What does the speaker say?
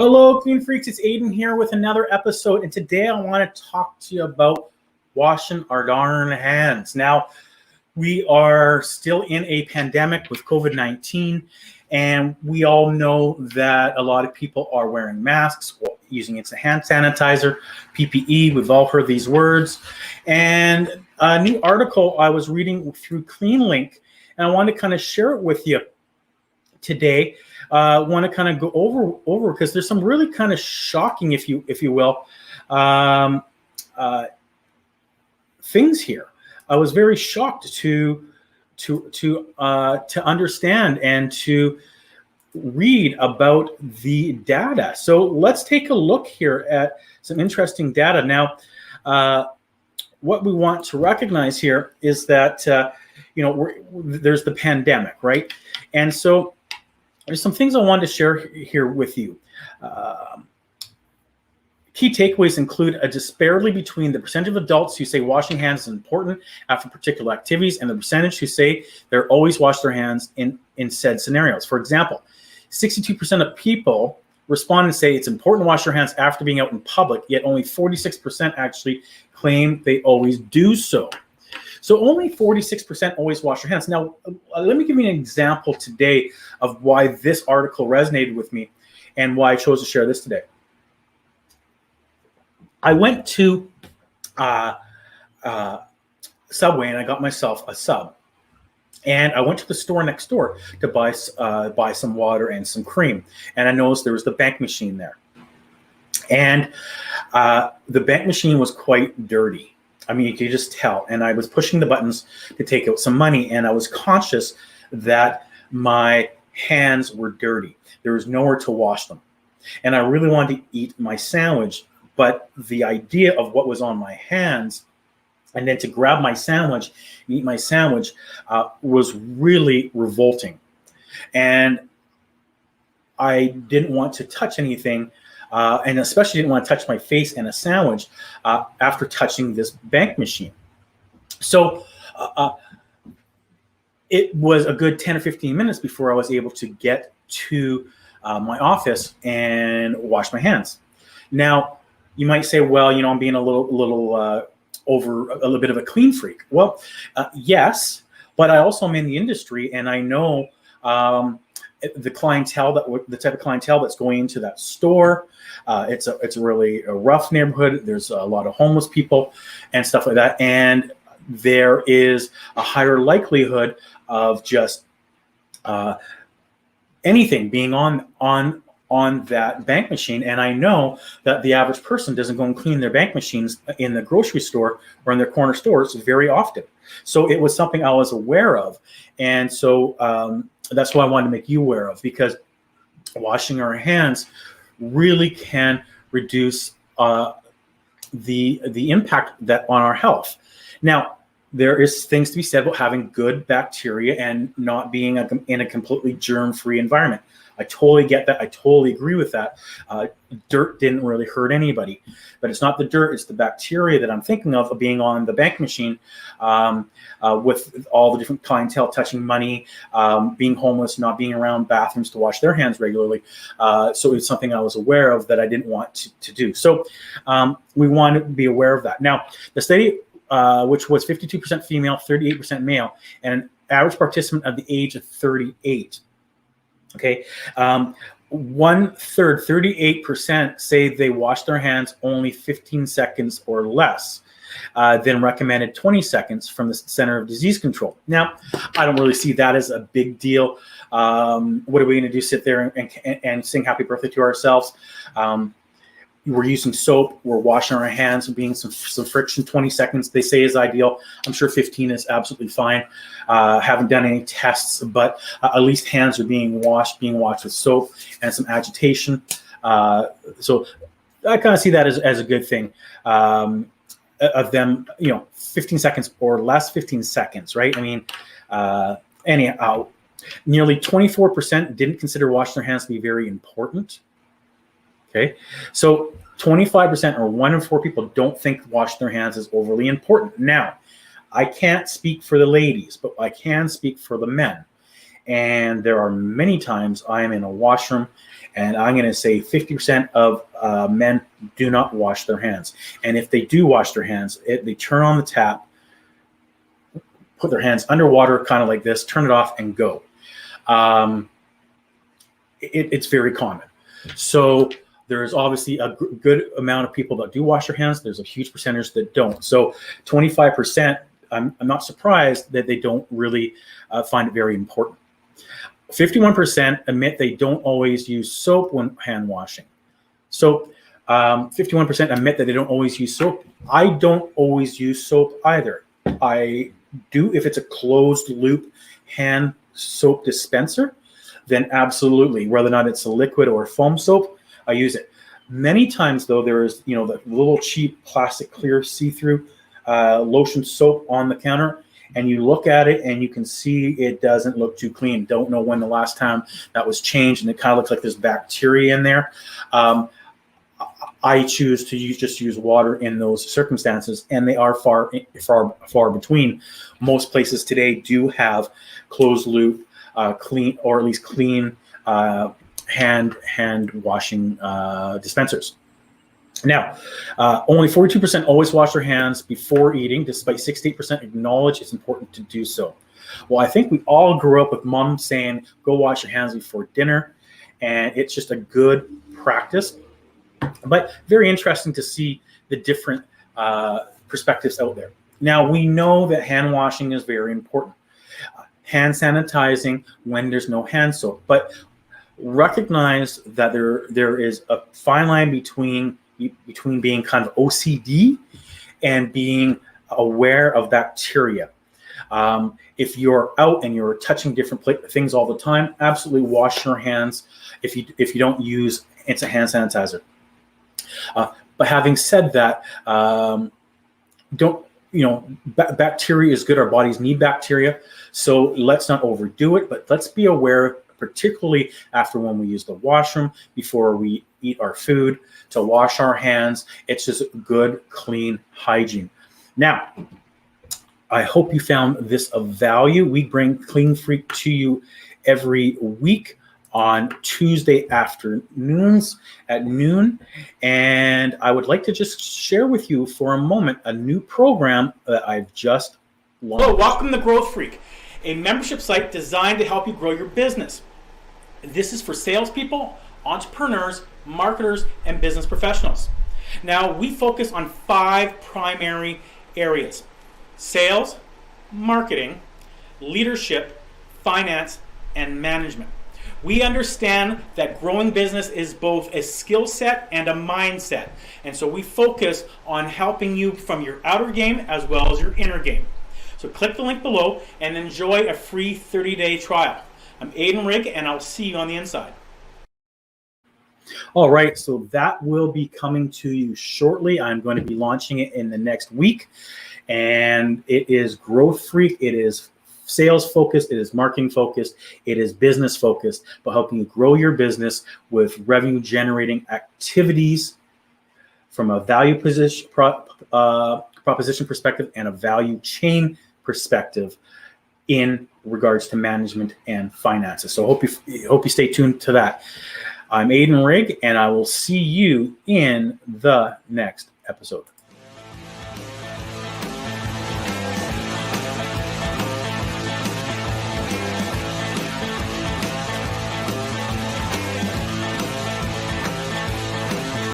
Hello, Clean Freaks. It's Aiden here with another episode, and today I want to talk to you about washing our darn hands. Now, we are still in a pandemic with COVID-19, and we all know that a lot of people are wearing masks, using it as a hand sanitizer, PPE. We've all heard these words. And a new article I was reading through CleanLink, and I wanted to kind of share it with you today. Want to kind of go over because there's some really kind of shocking, if you will, things here. I was very shocked to understand and to read about the data. So let's take a look here at some interesting data. Now, what we want to recognize here is that there's the pandemic, right? And so there's some things I wanted to share here with you. Key takeaways include a disparity between the percentage of adults who say washing hands is important after particular activities and the percentage who say they're always wash their hands in said scenarios. For example, 62% of people respond and say it's important to wash their hands after being out in public, yet only 46% actually claim they always do so. So only 46% always wash their hands. Now, let me give you an example today of why this article resonated with me and why I chose to share this today. I went to Subway and I got myself a sub. And I went to the store next door to buy some water and some cream. And I noticed there was the bank machine there. And the bank machine was quite dirty. I mean, you could just tell. And I was pushing the buttons to take out some money, and I was conscious that my hands were dirty. There was nowhere to wash them. And I really wanted to eat my sandwich, but the idea of what was on my hands and then to grab my sandwich and eat my sandwich was really revolting. And I didn't want to touch anything, and especially didn't want to touch my face and a sandwich after touching this bank machine. So it was a good 10 or 15 minutes before I was able to get to my office and wash my hands. Now, you might say, well, I'm being a little bit of a clean freak. Well, yes, but I also am in the industry, and I know the type of clientele that's going into that store. It's a really rough neighborhood. There's a lot of homeless people and stuff like that, and there is a higher likelihood of just anything being on that bank machine. And I know that the average person doesn't go and clean their bank machines in the grocery store or in their corner stores very often. So it was something I was aware of, and so that's why I wanted to make you aware of, because washing our hands really can reduce the impact that on our health. Now, there is things to be said about having good bacteria and not being in a completely germ-free environment. I totally get that. I totally agree with that. Dirt didn't really hurt anybody, but it's not the dirt, it's the bacteria that I'm thinking of being on the bank machine with all the different clientele touching money, being homeless, not being around bathrooms to wash their hands regularly. So it's something I was aware of that I didn't want to do. So we want to be aware of that. Now, the study, which was 52% female, 38% male, and an average participant of the age of 38. Okay, 1/3, 38% say they wash their hands only 15 seconds or less, then recommended 20 seconds from the Center of Disease Control. Now, I don't really see that as a big deal. What are we going to do? Sit there and sing happy birthday to ourselves? We're using soap, we're washing our hands, being some friction. 20 seconds, they say, is ideal. I'm sure 15 is absolutely fine. Haven't done any tests, but at least hands are being washed with soap and some agitation. So I kind of see that as a good thing. Of them, 15 seconds or less, 15 seconds, right? I mean, anyhow, nearly 24% didn't consider washing their hands to be very important. Okay, so 25% or 1 in 4 people don't think washing their hands is overly important. Now, I can't speak for the ladies, but I can speak for the men. And there are many times I am in a washroom and I'm going to say 50% of men do not wash their hands. And if they do wash their hands, they turn on the tap, put their hands underwater, kind of like this, turn it off and go. It's very common. So there's obviously a good amount of people that do wash their hands. There's a huge percentage that don't. So 25%, I'm not surprised that they don't really find it very important. 51% admit they don't always use soap when hand washing. So 51% admit that they don't always use soap. I don't always use soap either. I do if it's a closed loop hand soap dispenser, then absolutely, whether or not it's a liquid or foam soap, I use it. Many times though, there is, the little cheap plastic clear see-through lotion soap on the counter, and you look at it and you can see it doesn't look too clean. Don't know when the last time that was changed, and it kind of looks like there's bacteria in there. I choose to just use water in those circumstances, and they are far between. Most places today do have closed loop, clean, or at least clean hand washing dispensers. Now, only 42% always wash their hands before eating, despite 68% acknowledge it's important to do so. Well, I think we all grew up with mom saying, go wash your hands before dinner, and it's just a good practice. But very interesting to see the different perspectives out there. Now, we know that hand washing is very important. Hand sanitizing when there's no hand soap, but recognize that there is a fine line between being kind of OCD and being aware of bacteria. If you're out and you're touching different things all the time, absolutely wash your hands if you don't use it's a hand sanitizer. But having said that, bacteria is good. Our bodies need bacteria, so let's not overdo it. But let's be aware, particularly after when we use the washroom, before we eat our food, to wash our hands. It's just good, clean hygiene. Now, I hope you found this of value. We bring Clean Freak to you every week on Tuesday afternoons at noon. And I would like to just share with you for a moment a new program that I've just launched. Hello, welcome to Growth Freak, a membership site designed to help you grow your business. This is for salespeople, entrepreneurs, marketers, and business professionals. Now, we focus on 5 primary areas: sales, marketing, leadership, finance, and management. We understand that growing business is both a skill set and a mindset. And so we focus on helping you from your outer game as well as your inner game. So click the link below and enjoy a free 30-day trial. I'm Aiden Rigg, and I'll see you on the inside. All right, so that will be coming to you shortly. I'm going to be launching it in the next week. And it is Growth Freak. It is sales focused, it is marketing focused, it is business focused, but helping you grow your business with revenue generating activities from a value proposition perspective and a value chain perspective in regards to management and finances. So hope you stay tuned to that. I'm Aiden Rigg, and I will see you in the next episode.